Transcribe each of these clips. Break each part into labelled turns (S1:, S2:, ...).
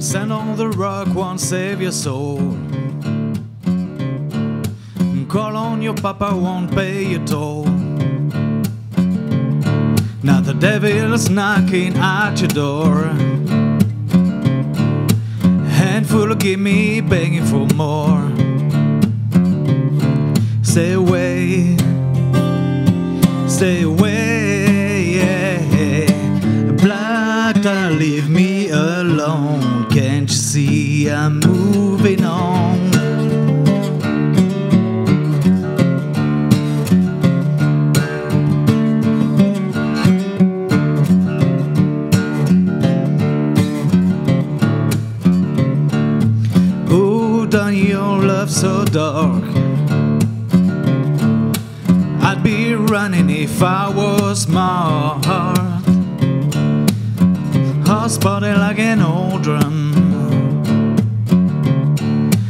S1: Sand on the rock won't save your soul. Call on your papa, won't pay your toll. Now the devil is knocking at your door. Handful of give me, begging for more. Stay away, stay away, yeah. Black, leave me alone. Can't you see I'm moving on? Your love so dark, I'd be running if I was smart. Heart spotted like an old drum,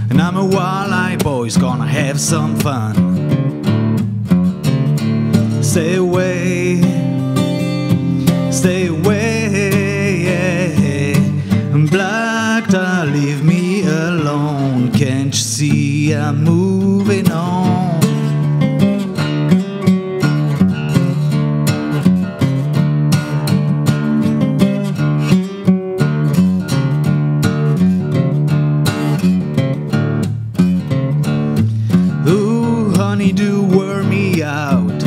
S1: and I'm a wild-eyed boy's gonna have some fun. Stay away, stay away, yeah. Black, leave me alone. Can't you see I'm moving on? Ooh, honey, do wear me out.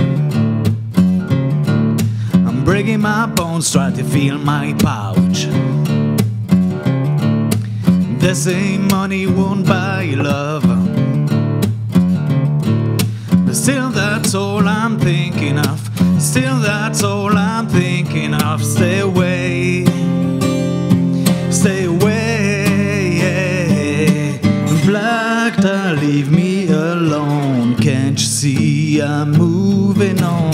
S1: I'm breaking my bones, trying to feel my pouch. They say money won't buy you love, but still that's all I'm thinking of. Still that's all I'm thinking of. Stay away, stay away, yeah. Black, leave me alone. Can't you see I'm moving on?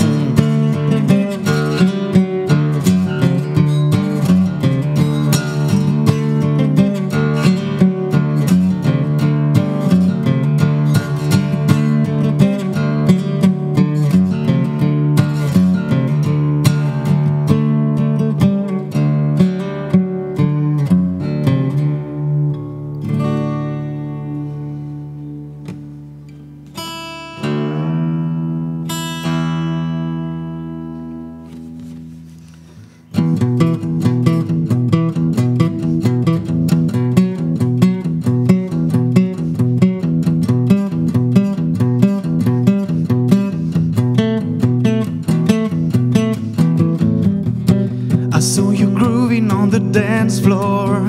S1: I saw you grooving on the dance floor,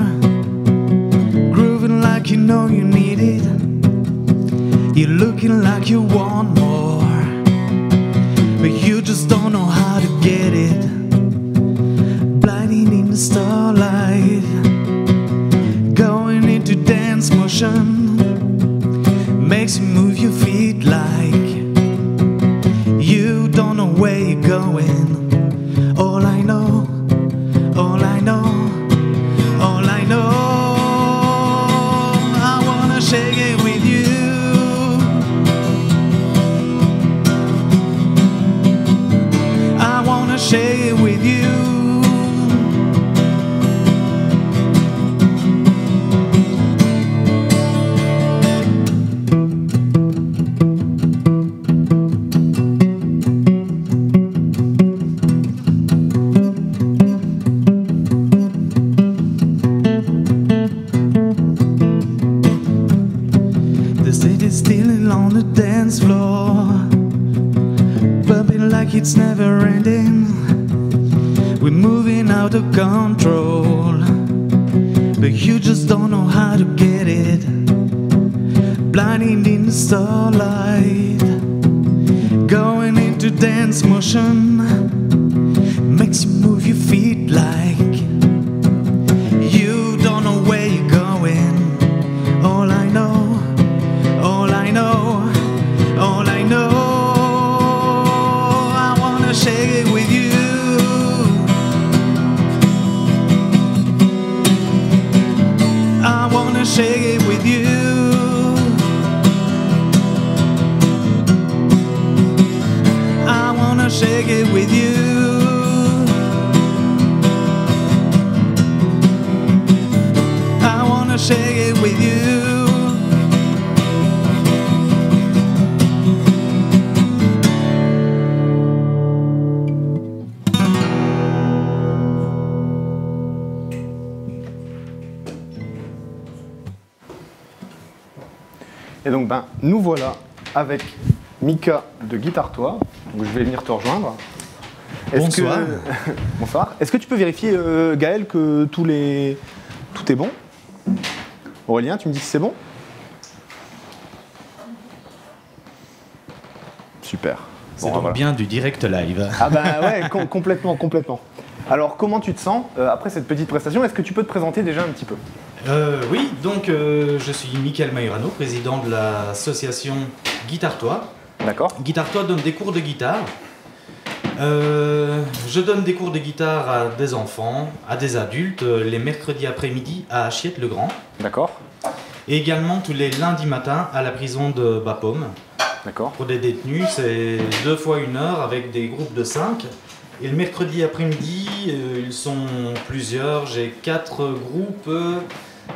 S1: grooving like you know you need it. You're looking like you want more, but you just don't know how to get it. Blinding in the starlight, going into dance motion, makes you move your feet like you don't know where you're going. All I know, all I know, all I know, I wanna shake it with you. I wanna shake it with you. Stealing on the dance floor, bumping like it's never ending. We're moving out of control, but you just don't know how to get it. Blinding in the starlight, going into dance motion, makes you move your feet like you don't know where you're going. All I know, all I know, all I know, I wanna shake it with you. I wanna shake it with you. I wanna shake it with you. I
S2: Et donc, nous voilà avec Mika de Guitare-toi. Donc, je vais venir te rejoindre.
S1: Bonsoir.
S2: Bonsoir. Est-ce que tu peux vérifier, Gaël, que tout est bon? Aurélien, tu me dis si c'est bon? Super.
S1: C'est donc bien du direct live.
S2: Ah bah ouais, complètement. Alors, comment tu te sens après cette petite prestation? Est-ce que tu peux te présenter déjà un petit peu?
S1: Oui, donc je suis Michael Majorano, président de l'association Guitare-toi.
S2: D'accord.
S1: Guitare-toi donne des cours de guitare. Je donne des cours de guitare à des enfants, à des adultes, les mercredis après-midi à Achiette-le-Grand.
S2: D'accord.
S1: Et également tous les lundis matins à la prison de Bapaume.
S2: D'accord.
S1: Pour des détenus, c'est 2 fois 1 heure avec des groupes de 5. Et le mercredi après-midi, ils sont plusieurs. J'ai 4 groupes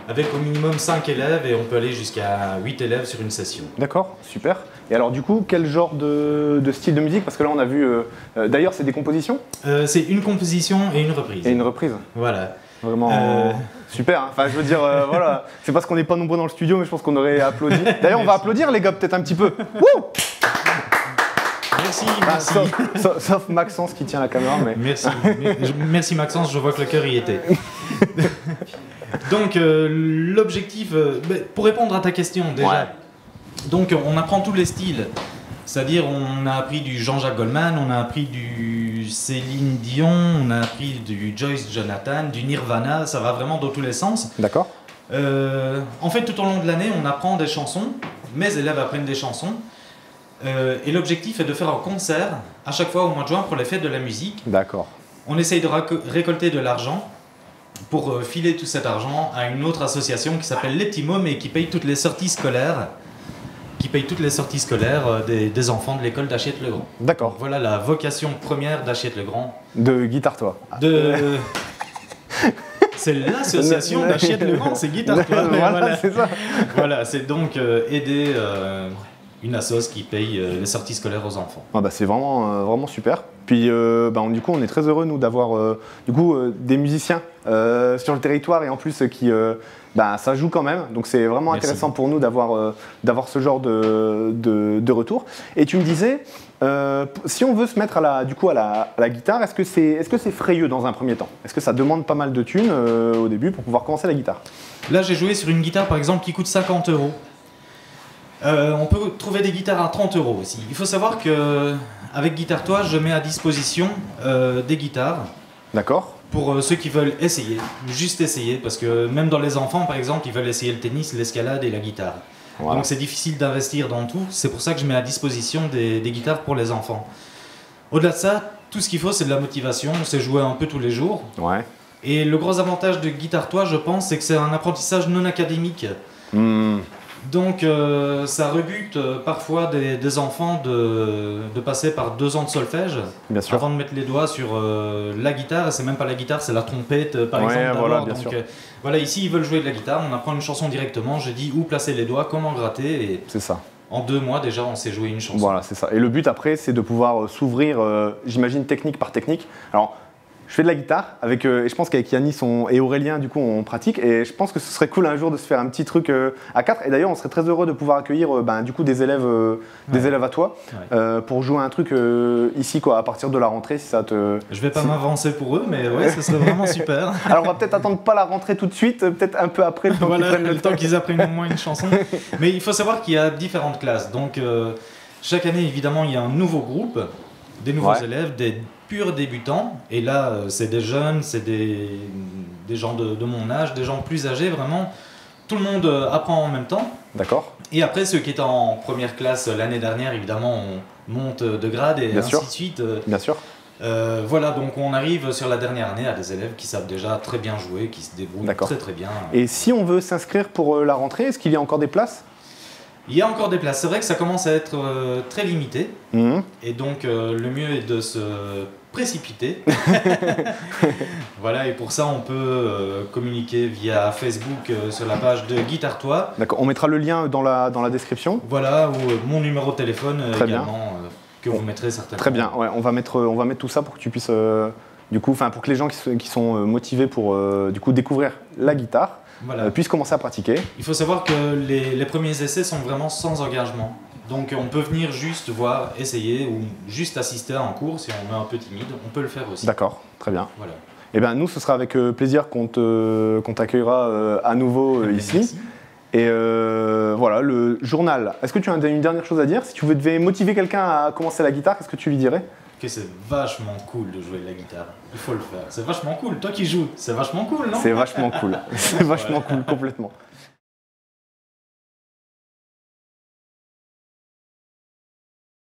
S1: avec au minimum 5 élèves et on peut aller jusqu'à 8 élèves sur une session.
S2: D'accord, super. Et alors du coup, quel genre de style de musique? Parce que là, on a vu... D'ailleurs, c'est des compositions?
S1: C'est une composition et une reprise.
S2: Et une reprise.
S1: Voilà.
S2: Vraiment super. Hein. Enfin, je veux dire, voilà. C'est parce qu'on n'est pas nombreux dans le studio, mais je pense qu'on aurait applaudi. D'ailleurs, on va applaudir les gars, peut-être un petit peu. Wouh!
S1: Merci.
S2: Sauf Maxence qui tient la caméra. Mais...
S1: Merci Maxence, je vois que le cœur y était. Donc l'objectif, pour répondre à ta question déjà,
S2: ouais.
S1: Donc on apprend tous les styles. C'est-à-dire on a appris du Jean-Jacques Goldman, on a appris du Céline Dion, on a appris du Joyce Jonathan, du Nirvana, ça va vraiment dans tous les sens.
S2: D'accord.
S1: En fait, tout au long de l'année, on apprend des chansons, mes élèves apprennent des chansons. Et l'objectif est de faire un concert à chaque fois au mois de juin pour les fêtes de la musique.
S2: D'accord.
S1: On essaye de récolter de l'argent pour filer tout cet argent à une autre association qui s'appelle Les Petits Mômes et qui paye toutes les sorties scolaires. Des enfants de l'école d'Achiette-le-Grand.
S2: D'accord.
S1: Voilà la vocation première d'Achiette-le-Grand.
S2: De Guitare-toi.
S1: C'est l'association d'Achiette-le-Grand, c'est Guitare-toi.
S2: Voilà, c'est ça.
S1: Voilà, c'est donc aider une assoce qui paye les sorties scolaires aux enfants.
S2: Ah bah c'est vraiment super. Puis du coup, on est très heureux nous d'avoir des musiciens sur le territoire et en plus qui ça joue quand même. Donc c'est vraiment intéressant pour nous d'avoir ce genre de retour. Et tu me disais, si on veut se mettre à la guitare, est-ce que c'est frayeux dans un premier temps? Est-ce que ça demande pas mal de thunes au début pour pouvoir commencer la guitare?
S1: Là, j'ai joué sur une guitare par exemple qui coûte 50 €. On peut trouver des guitares à 30 € aussi. Il faut savoir qu'avec Guitare-toi, je mets à disposition des guitares.
S2: D'accord.
S1: Pour ceux qui veulent essayer, juste essayer, parce que même dans les enfants, par exemple, ils veulent essayer le tennis, l'escalade et la guitare. Voilà. Donc c'est difficile d'investir dans tout, c'est pour ça que je mets à disposition des guitares pour les enfants. Au-delà de ça, tout ce qu'il faut, c'est de la motivation, c'est jouer un peu tous les jours.
S2: Ouais.
S1: Et le gros avantage de Guitare-toi, je pense, c'est que c'est un apprentissage non académique. Donc ça rebute parfois des enfants de passer par 2 ans de solfège avant de mettre les doigts sur la guitare. Et c'est même pas la guitare, c'est la trompette par exemple.
S2: Voilà,
S1: voilà, ici ils veulent jouer de la guitare, on apprend une chanson directement. Je dis où placer les doigts, comment gratter. Et
S2: c'est ça.
S1: En 2 mois déjà on sait jouer une chanson.
S2: Voilà, c'est ça. Et le but après c'est de pouvoir s'ouvrir, j'imagine technique par technique. Alors je fais de la guitare avec, et je pense qu'avec Yannis et Aurélien, du coup, on pratique. Et je pense que ce serait cool un jour de se faire un petit truc à 4. Et d'ailleurs, on serait très heureux de pouvoir accueillir du coup, des élèves à toi pour jouer un truc ici, quoi, à partir de la rentrée, si ça te...
S1: Je vais pas m'avancer pour eux, mais ouais, ce serait vraiment super.
S2: Alors, on va peut-être attendre pas la rentrée tout de suite, peut-être un peu après,
S1: le temps qu'ils apprennent au moins une chanson. Mais il faut savoir qu'il y a différentes classes. Donc, chaque année, évidemment, il y a un nouveau groupe, des nouveaux élèves, des purs débutants, et là c'est des jeunes, c'est des gens de mon âge, des gens plus âgés, vraiment tout le monde apprend en même temps.
S2: D'accord.
S1: Et après ceux qui étaient en première classe l'année dernière, évidemment on monte de grade et ainsi de suite.
S2: Bien sûr.
S1: Voilà, donc on arrive sur la dernière année à des élèves qui savent déjà très bien jouer, qui se débrouillent très bien.
S2: Et si on veut s'inscrire pour la rentrée, est-ce qu'il y a encore des places?
S1: Il y a encore des places, c'est vrai que ça commence à être très limité, et donc le mieux est de se précipiter. Voilà, et pour ça on peut communiquer via Facebook sur la page de Guitare-toi.
S2: D'accord, on mettra le lien dans la description.
S1: Voilà, ou mon numéro de téléphone également, que vous mettrez certainement.
S2: Très bien, ouais, on va mettre tout ça pour que tu puisses, pour que les gens qui sont motivés pour du coup découvrir la guitare, puissent commencer à pratiquer.
S3: Il faut savoir que les premiers essais sont vraiment sans engagement. Donc on peut venir juste voir, essayer ou juste assister à un cours. Si on est un peu timide, on peut le faire aussi.
S2: D'accord, très bien.
S3: Voilà.
S2: Et bien nous, ce sera avec plaisir qu'on t'accueillera à nouveau ici.
S3: Merci.
S2: Et voilà, le journal. Est-ce que tu as une dernière chose à dire? Si tu devais motiver quelqu'un à commencer la guitare, qu'est-ce que tu lui dirais?
S3: Que c'est vachement cool de jouer de la guitare. Il faut le faire. C'est vachement cool. Toi qui joues, c'est vachement cool, non?
S2: C'est vachement cool. C'est vachement cool, complètement.